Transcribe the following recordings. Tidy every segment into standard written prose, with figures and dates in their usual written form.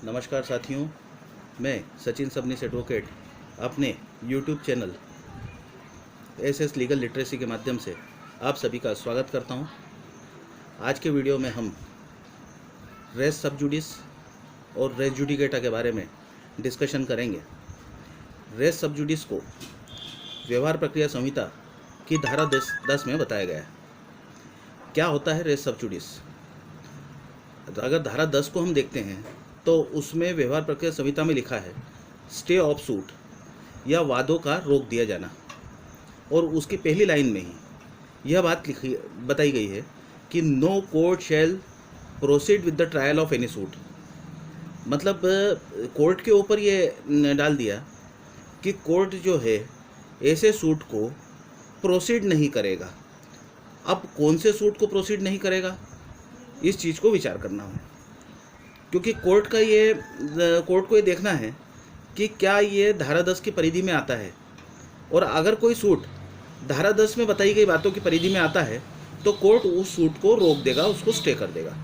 नमस्कार साथियों, मैं सचिन सबनीस एडवोकेट अपने YouTube channel S legal literacy के माध्यम से आप सभी का स्वागत करता हूं। आज के वीडियो में हम रेस सब जुडिस और रेस जुडिकेटा के बारे में डिस्कशन करेंगे। रेस सब जुडिस को व्यवहार प्रक्रिया संहिता की धारा 10 में बताया गया है। क्या होता है रेस सब जुडिस? अगर धारा 10 को हम देखते हैं तो उसमें व्यवहार प्रक्रिया संहिता में लिखा है स्टे ऑफ सूट या वादों का रोक दिया जाना, और उसकी पहली लाइन में ही यह बात बताई गई है कि no court shall proceed with the trial of any suit. मतलब कोर्ट के ऊपर ये डाल दिया कि कोर्ट जो है ऐसे सूट को प्रोसीड नहीं करेगा। अब कौन से सूट को प्रोसीड नहीं करेगा, इस चीज़ को विचार करना है, क्योंकि कोर्ट को ये देखना है कि क्या ये धारा 10 की परिधि में आता है, और अगर कोई सूट धारा 10 में बताई गई बातों की परिधि में आता है तो कोर्ट उस सूट को रोक देगा, उसको स्टे कर देगा।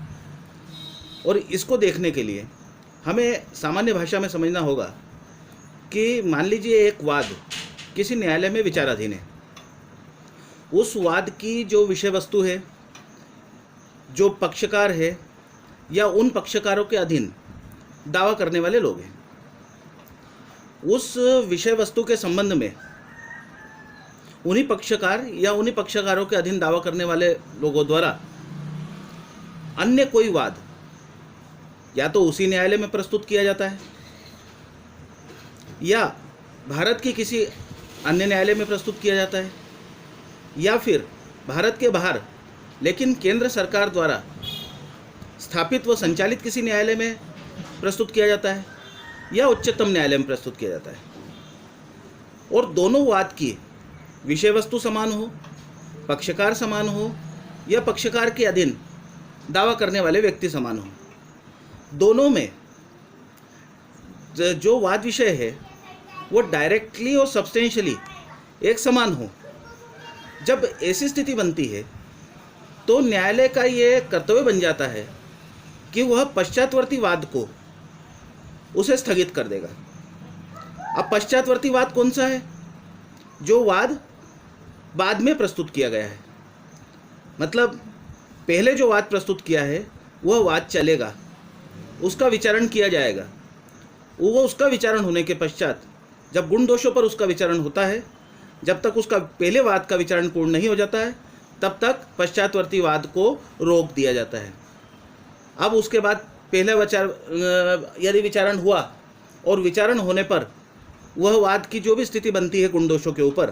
और इसको देखने के लिए हमें सामान्य भाषा में समझना होगा कि मान लीजिए एक वाद किसी न्यायालय में विचाराधीन है। उस वाद की जो विषय वस्तु है, जो पक्षकार है या उन पक्षकारों के अधीन दावा करने वाले लोग हैं, उस विषय वस्तु के संबंध में उन्हीं पक्षकार या उन्हीं पक्षकारों के अधीन दावा करने वाले लोगों द्वारा अन्य कोई वाद या तो उसी न्यायालय में प्रस्तुत किया जाता है या भारत की किसी अन्य न्यायालय में प्रस्तुत किया जाता है, या फिर भारत के बाहर लेकिन केंद्र सरकार द्वारा स्थापित व संचालित किसी न्यायालय में प्रस्तुत किया जाता है, या उच्चतम न्यायालय में प्रस्तुत किया जाता है। और दोनों वाद की विषय वस्तु समान हो, पक्षकार समान हो, या पक्षकार के अधीन दावा करने वाले व्यक्ति समान हो, दोनों में जो वाद विषय है वो डायरेक्टली और सब्सटेंशियली एक समान हो। जब ऐसी स्थिति बनती है तो न्यायालय का ये कर्तव्य बन जाता है कि वह पश्चातवर्ती वाद को उसे स्थगित कर देगा। अब पश्चातवर्ती वाद कौन सा है? जो वाद बाद में प्रस्तुत किया गया है। मतलब पहले जो वाद प्रस्तुत किया है वह वाद चलेगा, उसका विचारण किया जाएगा। वो उसका विचारण होने के पश्चात जब गुण दोषों पर उसका विचारण होता है, जब तक उसका पहले वाद का विचारण पूर्ण नहीं हो जाता है तब तक पश्चातवर्ती वाद को रोक दिया जाता है। अब उसके बाद पहले यदि विचारण हुआ और विचारण होने पर वह वाद की जो भी स्थिति बनती है गुण दोषों के ऊपर,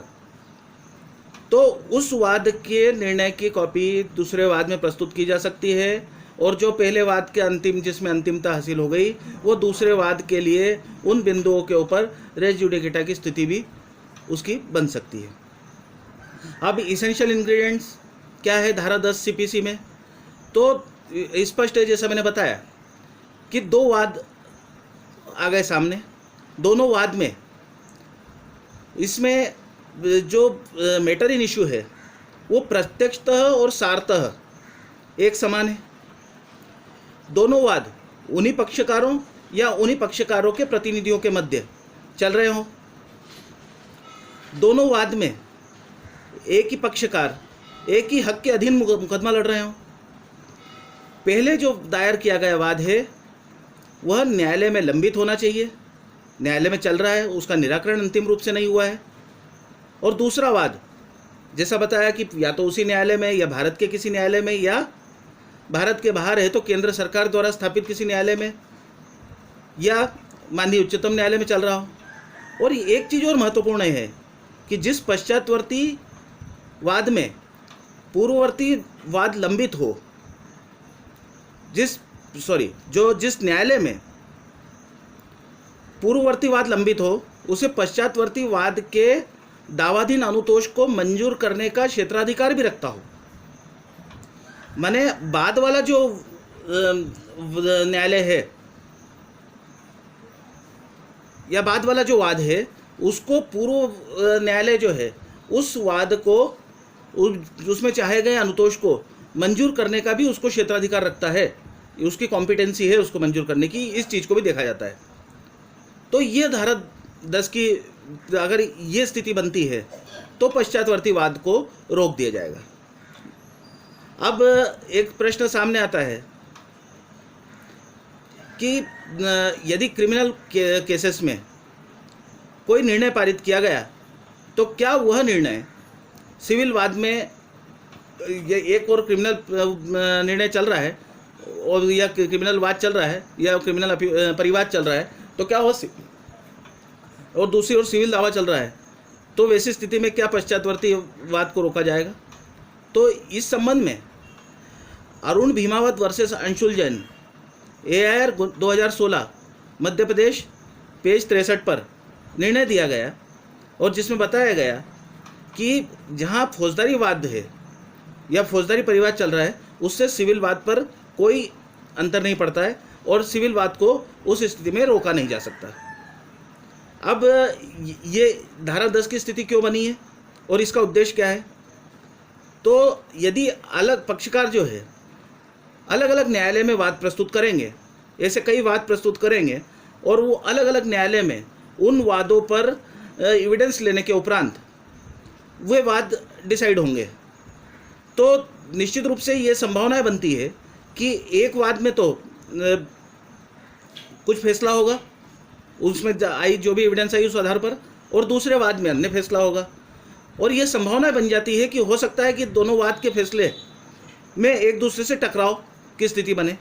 तो उस वाद के निर्णय की कॉपी दूसरे वाद में प्रस्तुत की जा सकती है, और जो पहले वाद के जिसमें अंतिमता हासिल हो गई वो दूसरे वाद के लिए उन बिंदुओं के ऊपर रेस जुडिकेटा की स्थिति भी उसकी बन सकती है। अब इसेंशियल इंग्रेडिएंट्स क्या है धारा 10 सीपीसी में? तो स्पष्ट है, जैसा मैंने बताया कि दो वाद आ गए सामने। दोनों वाद में इसमें जो मैटर इन इशू है वो प्रत्यक्षतः और सारतः एक समान है। दोनों वाद उन्हीं पक्षकारों या उन्हीं पक्षकारों के प्रतिनिधियों के मध्य चल रहे हों। दोनों वाद में एक ही पक्षकार एक ही हक के अधीन मुकदमा लड़ रहे हों। पहले जो दायर किया गया वाद है वह न्यायालय में लंबित होना चाहिए, न्यायालय में चल रहा है, उसका निराकरण अंतिम रूप से नहीं हुआ है। और दूसरा वाद जैसा बताया कि या तो उसी न्यायालय में या भारत के किसी न्यायालय में, या भारत के बाहर है तो केंद्र सरकार द्वारा स्थापित किसी न्यायालय में, या माननीय उच्चतम न्यायालय में चल रहा हो। और एक चीज़ और महत्वपूर्ण है कि जिस पश्चातवर्ती वाद में पूर्ववर्ती वाद लंबित हो, जिस न्यायालय में पूर्ववर्ती वाद लंबित हो, उसे पश्चातवर्ती वाद के दावाधीन अनुतोष को मंजूर करने का क्षेत्राधिकार भी रखता हो। माने बाद वाला जो न्यायालय है या बाद वाला जो वाद है उसको पूर्व न्यायालय जो है उस वाद को उसमें चाहे गए अनुतोष को मंजूर करने का भी उसको क्षेत्राधिकार रखता है। उसकी कॉम्पिटेंसी है उसको मंजूर करने की, इस चीज़ को भी देखा जाता है। तो ये धारा 10 की अगर ये स्थिति बनती है तो पश्चातवर्तीवाद को रोक दिया जाएगा। अब एक प्रश्न सामने आता है कि यदि क्रिमिनल केसेस में कोई निर्णय पारित किया गया तो क्या वह निर्णय सिविल वाद में, ये एक और क्रिमिनल निर्णय चल रहा है और या क्रिमिनल वाद चल रहा है या क्रिमिनल परिवाद चल रहा है, तो क्या वह और दूसरी ओर सिविल दावा चल रहा है, तो वैसी स्थिति में क्या पश्चातवर्तीवाद को रोका जाएगा? तो इस संबंध में Arun Bhimawat versus Anshul Jain AIR 2016 Madhya Pradesh page 63 पर निर्णय दिया गया और जिसमें बताया गया कि जहां फौजदारी वाद है या फौजदारी परिवाद चल रहा है उससे सिविल वाद पर कोई अंतर नहीं पड़ता है और सिविल वाद को उस स्थिति में रोका नहीं जा सकता। अब ये धारा 10 की स्थिति क्यों बनी है और इसका उद्देश्य क्या है? तो यदि अलग पक्षकार जो है अलग अलग न्यायालय में वाद प्रस्तुत करेंगे, ऐसे कई वाद प्रस्तुत करेंगे और वो अलग अलग न्यायालय में उन वादों पर एविडेंस लेने के उपरांत वे वाद डिसाइड होंगे, तो निश्चित रूप से ये संभावनाएं बनती है कि एक वाद में तो कुछ फैसला होगा, उसमें आई जो भी एविडेंस आई उस आधार पर, और दूसरे वाद में अन्य फैसला होगा। और ये संभावना बन जाती है कि हो सकता है कि दोनों वाद के फैसले में एक दूसरे से टकराव की स्थिति बने,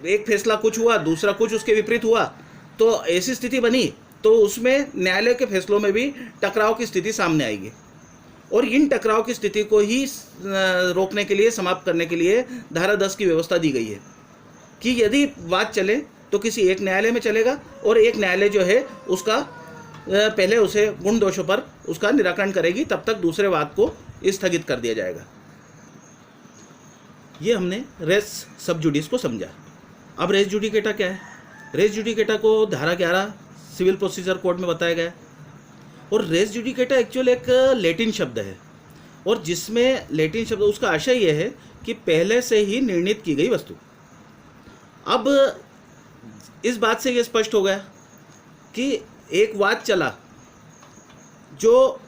एक फैसला कुछ हुआ दूसरा कुछ उसके विपरीत हुआ, तो ऐसी स्थिति बनी तो उसमें न्यायालय के फैसलों में भी टकराव की स्थिति सामने आएगी। और इन टकराव की स्थिति को ही रोकने के लिए, समाप्त करने के लिए धारा 10 की व्यवस्था दी गई है कि यदि वाद चले तो किसी एक न्यायालय में चलेगा और एक न्यायालय जो है उसका पहले उसे गुण दोषों पर उसका निराकरण करेगी, तब तक दूसरे वाद को स्थगित कर दिया जाएगा। ये हमने रेस सब जुडिस को समझा। अब रेस जुडिकेटा क्या है? रेस जुडिकेटा को धारा 11 सिविल प्रोसीजर कोड में बताया गया है और रेस जुडिकेटा एक्चुअल एक लैटिन शब्द है और जिसमें लैटिन शब्द उसका आशय यह है कि पहले से ही निर्णित की गई वस्तु। अब इस बात से यह स्पष्ट हो गया कि एक वाद चला जो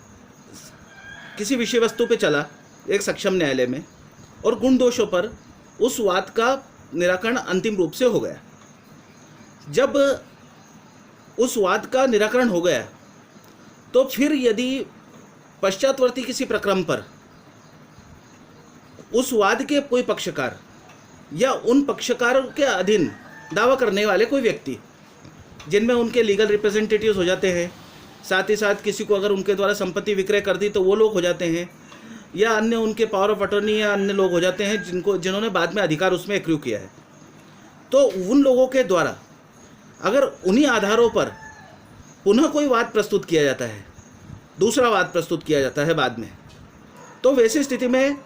किसी विषय वस्तु पे चला एक सक्षम न्यायालय में और गुण दोषों पर उस वाद का निराकरण अंतिम रूप से हो गया। जब उस वाद का निराकरण हो गया तो फिर यदि पश्चातवर्ती किसी प्रक्रम पर उस वाद के कोई पक्षकार या उन पक्षकारों के अधीन दावा करने वाले कोई व्यक्ति जिनमें उनके लीगल रिप्रेजेंटेटिव्स हो जाते हैं, साथ ही साथ किसी को अगर उनके द्वारा संपत्ति विक्रय कर दी तो वो लोग हो जाते हैं, या अन्य उनके पावर ऑफ अटॉर्नी या अन्य लोग हो जाते हैं जिन्होंने बाद में अधिकार उसमें एक्रू किया है, तो उन लोगों के द्वारा अगर उन्हीं आधारों पर पुनः कोई वाद प्रस्तुत किया जाता है, दूसरा वाद प्रस्तुत किया जाता है बाद में, तो वैसी स्थिति में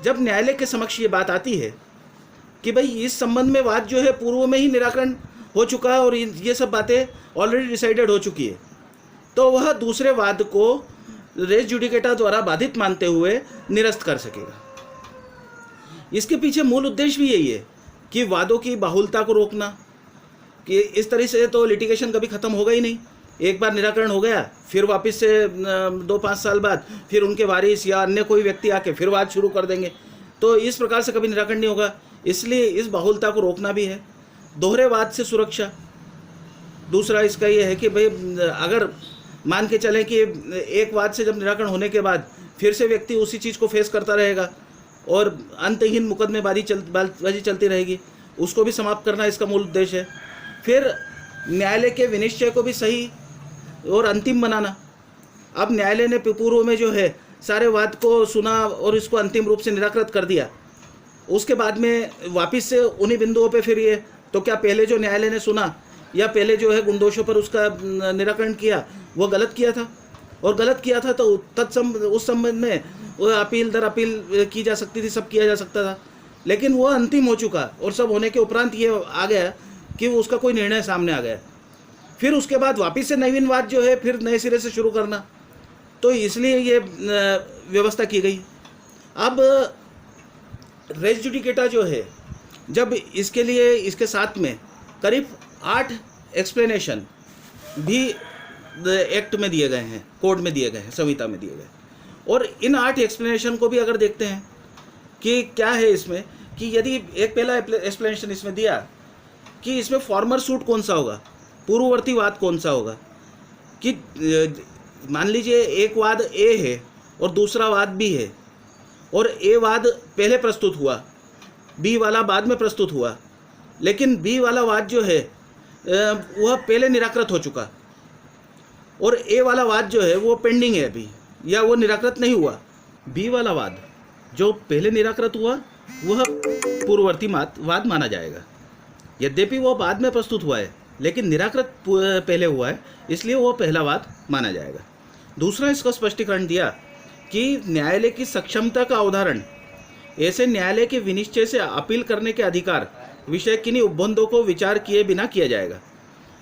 जब न्यायालय के समक्ष ये बात आती है कि भाई इस संबंध में वाद जो है पूर्व में ही निराकरण हो चुका है और ये सब बातें ऑलरेडी डिसाइडेड हो चुकी है, तो वह दूसरे वाद को रेस जुडिकेटा द्वारा बाधित मानते हुए निरस्त कर सकेगा। इसके पीछे मूल उद्देश्य भी यही है कि वादों की बाहुलता को रोकना, कि इस तरह से तो लिटिगेशन कभी ख़त्म होगा ही नहीं। एक बार निराकरण हो गया फिर वापस से 2-5 साल बाद फिर उनके वारिस या अन्य कोई व्यक्ति आके फिर वाद शुरू कर देंगे, तो इस प्रकार से कभी निराकरण नहीं होगा। इसलिए इस बाहुलता को रोकना भी है। दोहरे वाद से सुरक्षा, दूसरा इसका ये है कि भाई अगर मान के चलें कि एक वाद से जब निराकरण होने के बाद फिर से व्यक्ति उसी चीज़ को फेस करता रहेगा और अंतहीन मुकदमेबाजी चलती रहेगी, उसको भी समाप्त करना इसका मूल उद्देश्य है। फिर न्यायालय के विनिश्चय को भी सही और अंतिम बनाना। अब न्यायालय ने पूर्व में जो है सारे वाद को सुना और इसको अंतिम रूप से निराकृत कर दिया, उसके बाद में वापस से उन्हीं बिंदुओं पे फिर ये, तो क्या पहले जो न्यायालय ने सुना या पहले जो है गुणदोषों पर उसका निराकरण किया वो गलत किया था, और गलत किया था तो उस संबंध में वो अपील दर अपील की जा सकती थी, सब किया जा सकता था, लेकिन वो अंतिम हो चुका और सब होने के उपरांत ये आ गया कि उसका कोई निर्णय सामने आ गया। फिर उसके बाद वापस से नवीन वाद जो है फिर नए सिरे से शुरू करना, तो इसलिए ये व्यवस्था की गई। अब रेस जुडिकेटा जो है जब इसके लिए इसके साथ में करीब 8 एक्सप्लेनेशन भी एक्ट में दिए गए हैं, कोड में दिए गए हैं, संहिता में दिए गए। और इन 8 एक्सप्लेनेशन को भी अगर देखते हैं कि क्या है इसमें, कि यदि एक पहला एक्सप्लेनेशन इसमें दिया कि इसमें फॉर्मर सूट कौन सा होगा, पूर्ववर्ती वाद कौन सा होगा, कि मान लीजिए एक वाद ए है और दूसरा वाद बी है, और ए वाद पहले प्रस्तुत हुआ, बी वाला बाद में प्रस्तुत हुआ, लेकिन बी वाला वाद जो है वह पहले निराकृत हो चुका, और ए वाला वाद जो है वो पेंडिंग है अभी, या वो निराकृत नहीं हुआ। बी वाला वाद जो पहले निराकृत हुआ वह पूर्ववर्ती वाद माना जाएगा, यद्यपि वो बाद में प्रस्तुत हुआ है लेकिन निराकृत पहले हुआ है, इसलिए वो पहला वाद माना जाएगा। दूसरा इसका स्पष्टीकरण दिया कि न्यायालय की सक्षमता का अवधारण ऐसे न्यायालय के विनिश्चय से अपील करने के अधिकार विषय किन्हीं उपबंधों को विचार किए बिना किया जाएगा।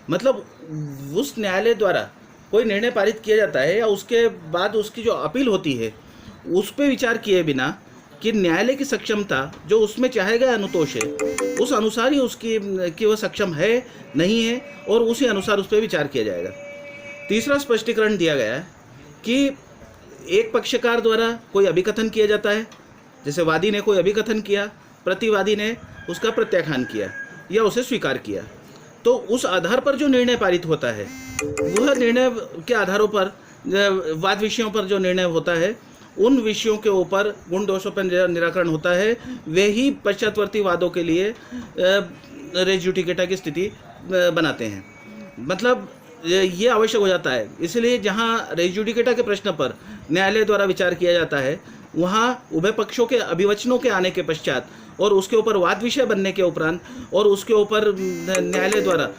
मतलब उस न्यायालय द्वारा कोई निर्णय पारित किया जाता है या उसके बाद उसकी जो अपील होती है उस पर विचार किए बिना कि न्यायालय की सक्षमता जो उसमें चाहे गए अनुतोष है उस अनुसार ही उसकी कि वह सक्षम है नहीं है, और उसी अनुसार उस पर विचार किया जाएगा। तीसरा स्पष्टीकरण दिया गया है कि एक पक्षकार द्वारा कोई अभिकथन किया जाता है, जैसे वादी ने कोई अभिकथन किया, प्रतिवादी ने उसका प्रत्याख्यान किया या उसे स्वीकार किया, तो उस आधार पर जो निर्णय पारित होता है वह निर्णय के आधारों पर वाद विषयों पर जो निर्णय होता है उन विषयों के ऊपर गुण दोषों पर निराकरण होता है, वे ही पश्चातवर्ती वादों के लिए रेस जुडिकेटा की स्थिति बनाते हैं। मतलब ये आवश्यक हो जाता है, इसलिए जहाँ रेस जुडिकेटा के प्रश्न पर न्यायालय द्वारा विचार किया जाता है वहाँ उभय पक्षों के अभिवचनों के आने के पश्चात और उसके ऊपर वाद विषय बनने के उपरांत और उसके ऊपर न्यायालय द्वारा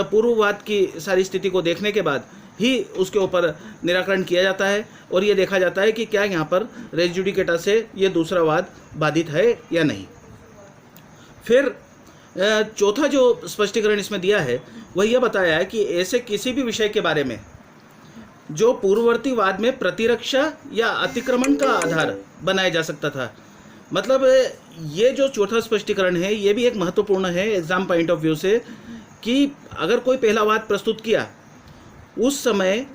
पूर्ववाद की सारी स्थिति को देखने के बाद ही उसके ऊपर निराकरण किया जाता है, और ये देखा जाता है कि क्या यहाँ पर रेस जुडिकेटा से ये दूसरा वाद बाधित है या नहीं। फिर चौथा जो स्पष्टीकरण इसमें दिया है वह यह बताया है कि ऐसे किसी भी विषय के बारे में जो पूर्ववर्ती वाद में प्रतिरक्षा या अतिक्रमण का आधार बनाया जा सकता था। मतलब ये जो चौथा स्पष्टीकरण है ये भी एक महत्वपूर्ण है एग्जाम पॉइंट ऑफ व्यू से, कि अगर कोई पहला वाद प्रस्तुत किया उस समय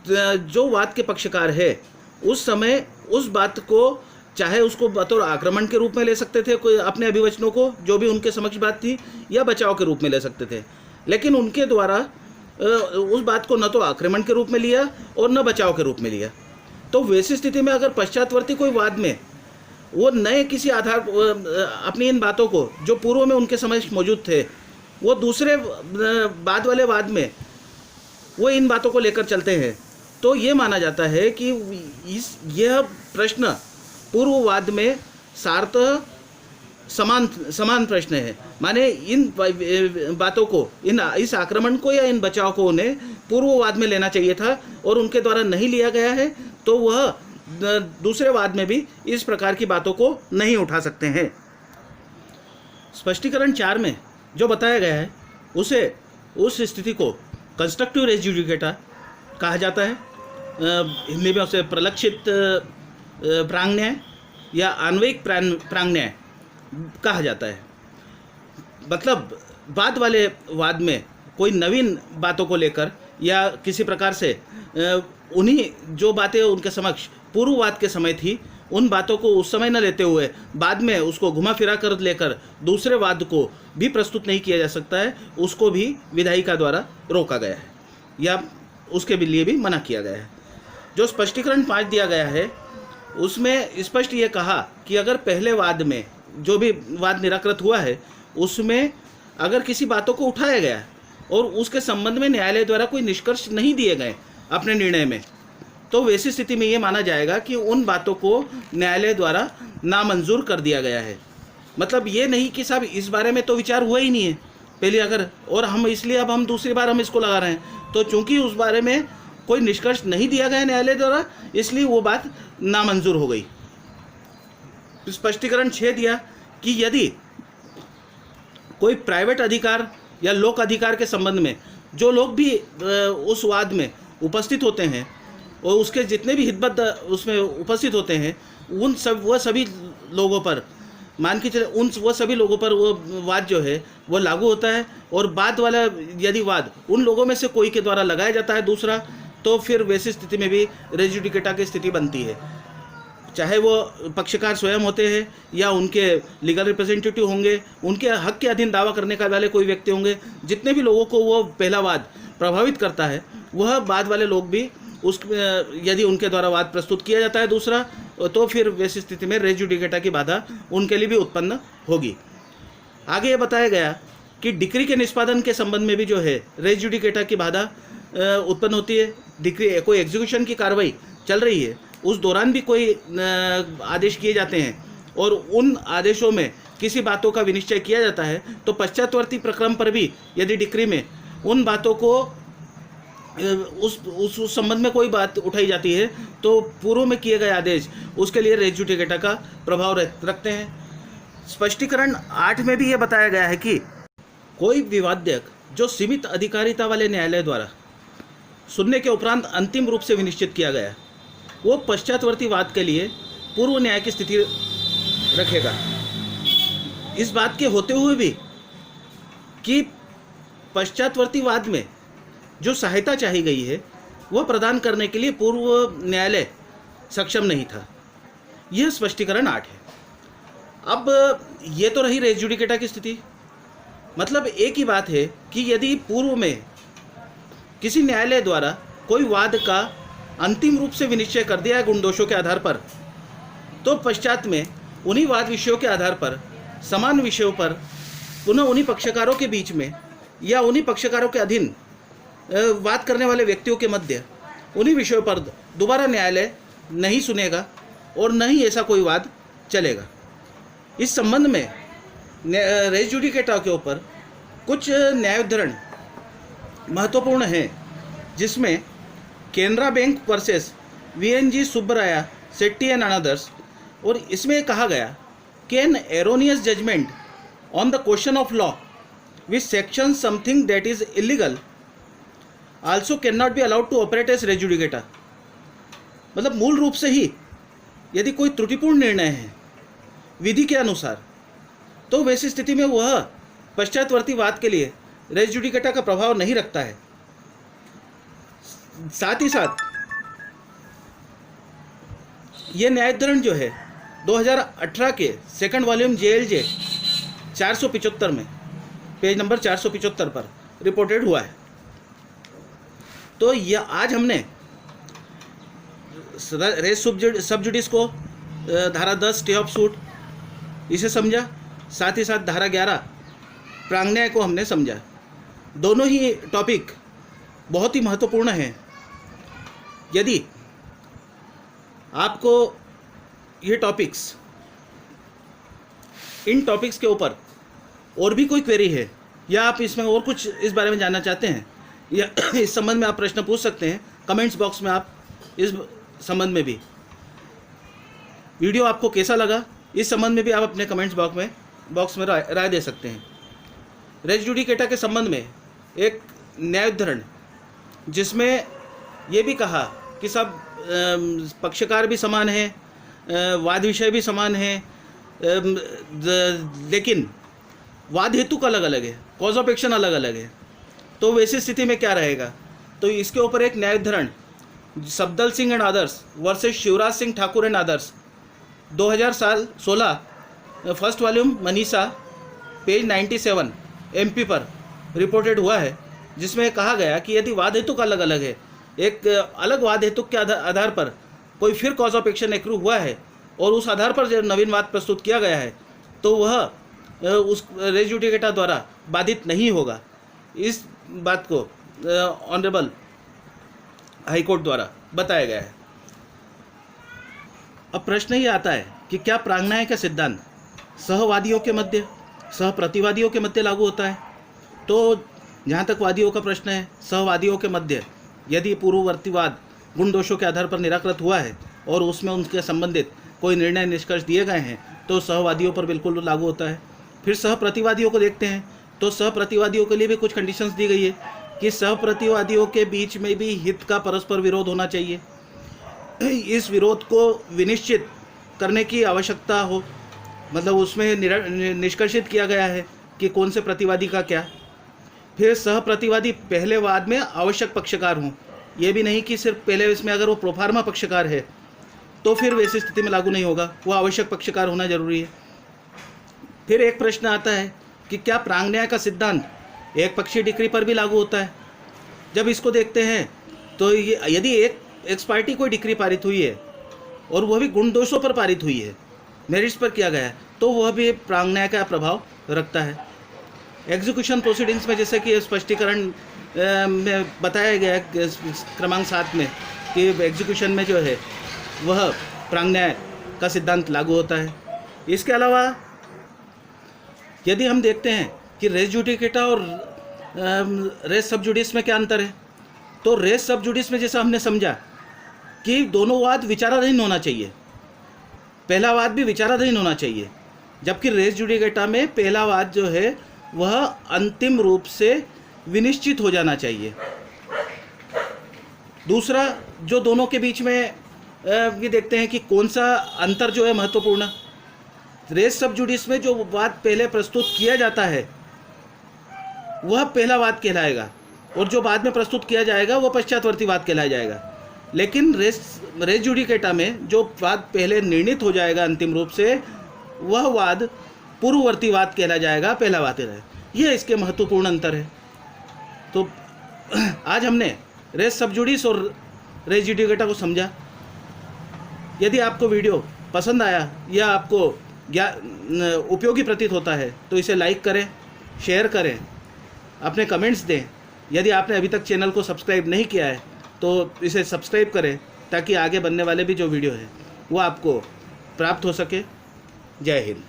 जो वाद के पक्षकार है उस समय उस बात को चाहे उसको बतौर आक्रमण के रूप में ले सकते थे, कोई अपने अभिवचनों को जो भी उनके समक्ष बात थी, या बचाव के रूप में ले सकते थे, लेकिन उनके द्वारा उस बात को न तो आक्रमण के रूप में लिया और न बचाव के रूप में लिया। तो वैसी स्थिति में अगर पश्चातवर्ती कोई वाद में वो नए किसी आधार अपनी इन बातों को जो पूर्व में उनके समक्ष मौजूद थे वो दूसरे बाद वाले वाद में वो इन बातों को लेकर चलते हैं, तो ये माना जाता है कि यह प्रश्न पूर्ववाद में सार्थः समान प्रश्न है। माने इन बातों को, इस आक्रमण को या इन बचाव को उन्हें पूर्ववाद में लेना चाहिए था और उनके द्वारा नहीं लिया गया है, तो वह दूसरे वाद में भी इस प्रकार की बातों को नहीं उठा सकते हैं। स्पष्टीकरण 4 में जो बताया गया है उसे उस स्थिति को कंस्ट्रक्टिव रेस जुडिकेटा कहा जाता है। हिंदी में उसे प्रलक्षित प्रांगन्याय या अन्वयिक प्रांगन्याय कहा जाता है। मतलब बाद वाले वाद में कोई नवीन बातों को लेकर या किसी प्रकार से उन्हीं जो बातें उनके समक्ष पूर्ववाद के समय थी उन बातों को उस समय न लेते हुए बाद में उसको घुमा फिरा कर लेकर दूसरे वाद को भी प्रस्तुत नहीं किया जा सकता है, उसको भी विधायिका द्वारा रोका गया है या उसके लिए भी मना किया गया है। जो स्पष्टीकरण 5 दिया गया है उसमें स्पष्ट ये कहा कि अगर पहले वाद में जो भी वाद निराकृत हुआ है उसमें अगर किसी बातों को उठाया गया और उसके संबंध में न्यायालय द्वारा कोई निष्कर्ष नहीं दिए गए अपने निर्णय में, तो वैसी स्थिति में ये माना जाएगा कि उन बातों को न्यायालय द्वारा नामंजूर कर दिया गया है। मतलब ये नहीं कि साहब इस बारे में तो विचार हुआ ही नहीं है पहले, अगर और हम इसलिए अब हम दूसरी बार हम इसको लगा रहे हैं, तो चूंकि उस बारे में कोई निष्कर्ष नहीं दिया गया न्यायालय द्वारा इसलिए वो बात नामंजूर हो गई। स्पष्टीकरण 6 दिया कि यदि कोई प्राइवेट अधिकार या लोक अधिकार के संबंध में जो लोग भी उस वाद में उपस्थित होते हैं और उसके जितने भी हितबद्ध उसमें उपस्थित होते हैं वह सभी लोगों पर मान के चले उन वो सभी लोगों पर वो वाद जो है वो लागू होता है। और बाद वाला यदि वाद उन लोगों में से कोई के द्वारा लगाया जाता है दूसरा, तो फिर वैसी स्थिति में भी रेस जुडिकेटा की स्थिति बनती है, चाहे वो पक्षकार स्वयं होते हैं या उनके लीगल रिप्रेजेंटेटिव होंगे, उनके हक के अधीन दावा करने का वाले कोई व्यक्ति होंगे। जितने भी लोगों को वो पहला वाद प्रभावित करता है, वह बाद वाले लोग भी उस यदि उनके द्वारा वाद प्रस्तुत किया जाता है दूसरा, तो फिर वैसी स्थिति में रेस जुडिकेटा की बाधा उनके लिए भी उत्पन्न होगी। आगे ये बताया गया कि डिक्री के निष्पादन के संबंध में भी जो है रेस जुडिकेटा की बाधा उत्पन्न होती है। डिक्री कोई एग्जीक्यूशन की कार्रवाई चल रही है, उस दौरान भी कोई आदेश किए जाते हैं और उन आदेशों में किसी बातों का विनिश्चय किया जाता है, तो पश्चातवर्ती प्रक्रम पर भी यदि डिक्री में उन बातों को उस संबंध में कोई बात उठाई जाती है, तो पूर्व में किए गए आदेश उसके लिए रेस जुडिकेटा का प्रभाव रखते हैं। स्पष्टीकरण 8 में भी यह बताया गया है कि कोई विवाद्यक जो सीमित अधिकारिता वाले न्यायालय द्वारा सुनने के उपरांत अंतिम रूप से विनिश्चित किया गया, वो पश्चातवर्ती वाद के लिए पूर्व न्याय की स्थिति रखेगा। इस बात के होते हुए भी कि पश्चातवर्ती वाद में जो सहायता चाही गई है वह प्रदान करने के लिए पूर्व न्यायालय सक्षम नहीं था। यह स्पष्टीकरण 8 है। अब ये तो रही रेस जुडिकेटा की स्थिति। मतलब एक ही बात है कि यदि पूर्व में किसी न्यायालय द्वारा कोई वाद का अंतिम रूप से विनिश्चय कर दिया है गुण दोषों के आधार पर, तो पश्चात में उन्हीं वाद विषयों के आधार पर समान विषयों पर पुनः उन्हीं पक्षकारों के बीच में या उन्हीं पक्षकारों के अधीन बात करने वाले व्यक्तियों के मध्य उन्हीं विषयों पर दोबारा न्यायालय नहीं सुनेगा और न ही ऐसा कोई वाद चलेगा। इस संबंध में रेस जुडिकेटा के ऊपर कुछ न्यायोद्धरण महत्वपूर्ण हैं, जिसमें Canara bank versus VNG Subbaraya Setty and others, और इसमें कहा गया कि an erroneous judgment on the question of law which section something that is illegal also can not be allowed to operate as res judicata. मतलब मूल रूप से ही यदि कोई त्रुटिपूर्ण निर्णय है विधि के अनुसार, तो वैसी स्थिति में वह पश्चातवर्ती वाद के लिए रेस जुडिकेटा का प्रभाव नहीं रखता है। साथ ही साथ ये न्यायोद्धरण जो है 2018 के सेकंड वॉल्यूम JLJ 475 में पेज नंबर 475 पर रिपोर्टेड हुआ है। तो यह आज हमने रेस सब जुडिस को धारा 10 स्टे ऑफ सूट इसे समझा, साथ ही साथ धारा 11 प्रांगन्याय को हमने समझा। दोनों ही टॉपिक बहुत ही महत्वपूर्ण हैं। यदि आपको ये टॉपिक्स, इन टॉपिक्स के ऊपर और भी कोई क्वेरी है या आप इसमें और कुछ इस बारे में जानना चाहते हैं या इस संबंध में आप प्रश्न पूछ सकते हैं कमेंट्स बॉक्स में। आप इस संबंध में भी वीडियो आपको कैसा लगा, इस संबंध में भी आप अपने कमेंट्स बॉक्स में राय दे सकते हैं। रेस जुडिकेटा के संबंध में एक न्यायोद्धरण जिसमें ये भी कहा कि सब पक्षकार भी समान हैं, वाद विषय भी समान हैं, लेकिन वाद हेतु का अलग अलग है, कॉज ऑफ एक्शन अलग अलग है। तो वैसी स्थिति में क्या रहेगा, तो इसके ऊपर एक न्यायोद्धरण Safdar Singh and others versus Shivraj Singh Thakur and others 2016 first volume मनीषा पेज 97 MP पर रिपोर्टेड हुआ है, जिसमें कहा गया कि यदि वाद हेतु का अलग अलग है, एक अलग वाद हेतु के आधार पर कोई फिर कॉज ऑफ एक्शन एक्रू हुआ है और उस आधार पर जो नवीन वाद प्रस्तुत किया गया है, तो वह उस रेस जुडिकेटा द्वारा बाधित नहीं होगा। इस बात को ऑनरेबल हाईकोर्ट द्वारा बताया गया है। अब प्रश्न ये आता है कि क्या प्रांगन्याय का सिद्धांत सहवादियों के मध्य, सहप्रतिवादियों के मध्य लागू होता है? तो जहाँ तक वादियों का प्रश्न है, सहवादियों के मध्य यदि पूर्ववर्ती वाद गुण दोषों के आधार पर निराकृत हुआ है और उसमें उनके संबंधित कोई निर्णय निष्कर्ष दिए गए हैं, तो सहवादियों पर बिल्कुल लागू होता है। फिर सहप्रतिवादियों को देखते हैं, तो सहप्रतिवादियों के लिए भी कुछ कंडीशंस दी गई है कि सहप्रतिवादियों के बीच में भी हित का परस्पर विरोध होना चाहिए। इस विरोध को विनिश्चित करने की आवश्यकता हो, मतलब उसमें निष्कर्षित किया गया है कि कौन से प्रतिवादी का क्या। फिर सह प्रतिवादी पहले वाद में आवश्यक पक्षकार हों, ये भी नहीं कि सिर्फ पहले इसमें अगर वो प्रोफार्मा पक्षकार है तो फिर वैसी स्थिति में लागू नहीं होगा, वो आवश्यक पक्षकार होना जरूरी है। फिर एक प्रश्न आता है कि क्या प्रांगन्याय का सिद्धांत एक पक्षीय डिक्री पर भी लागू होता है। जब इसको देखते हैं तो ये यदि एक एक्स पार्टी कोई डिक्री पारित हुई है और वह भी गुण दोषों पर पारित हुई है, मेरिट्स पर किया गया है, तो वह भी प्रांगन्याय का प्रभाव रखता है। एग्जीक्यूशन प्रोसीडिंग्स में जैसे कि स्पष्टीकरण में बताया गया है क्रमांक 7 में कि एग्जीक्यूशन में जो है वह प्रांगन्याय का सिद्धांत लागू होता है। इसके अलावा यदि हम देखते हैं कि रेस जुडिकेटा और रेस सब जुडिस में क्या अंतर है, तो रेस सब जुडिस में जैसा हमने समझा कि दोनों वाद विचाराधीन होना चाहिए, पहला वाद भी विचाराधीन होना चाहिए, जबकि रेस जुडिकेटा में पहला वाद जो है वह अंतिम रूप से विनिश्चित हो जाना चाहिए। दूसरा जो दोनों के बीच में ये देखते हैं कि कौन सा अंतर जो है महत्वपूर्ण, रेस सब जुडिस में जो वाद पहले प्रस्तुत किया जाता है वह पहला वाद कहलाएगा और जो बाद में प्रस्तुत किया जाएगा वह पश्चातवर्ती वाद कहलाया जाएगा। लेकिन रेस जुडिकेटा में जो वाद पहले निर्णीत हो जाएगा अंतिम रूप से, वह वाद पूर्ववर्ती वाद कहला जाएगा, पहला वाद कहलाएगा। यह इसके महत्वपूर्ण अंतर है। तो आज हमने रेस सब जुडिस और रेस जुडिकेटा को समझा। यदि आपको वीडियो पसंद आया या आपको उपयोगी प्रतीत होता है तो इसे लाइक करें, शेयर करें, अपने कमेंट्स दें। यदि आपने अभी तक चैनल को सब्सक्राइब नहीं किया है तो इसे सब्सक्राइब करें ताकि आगे बनने वाले भी जो वीडियो है वो आपको प्राप्त हो सके। जय हिंद।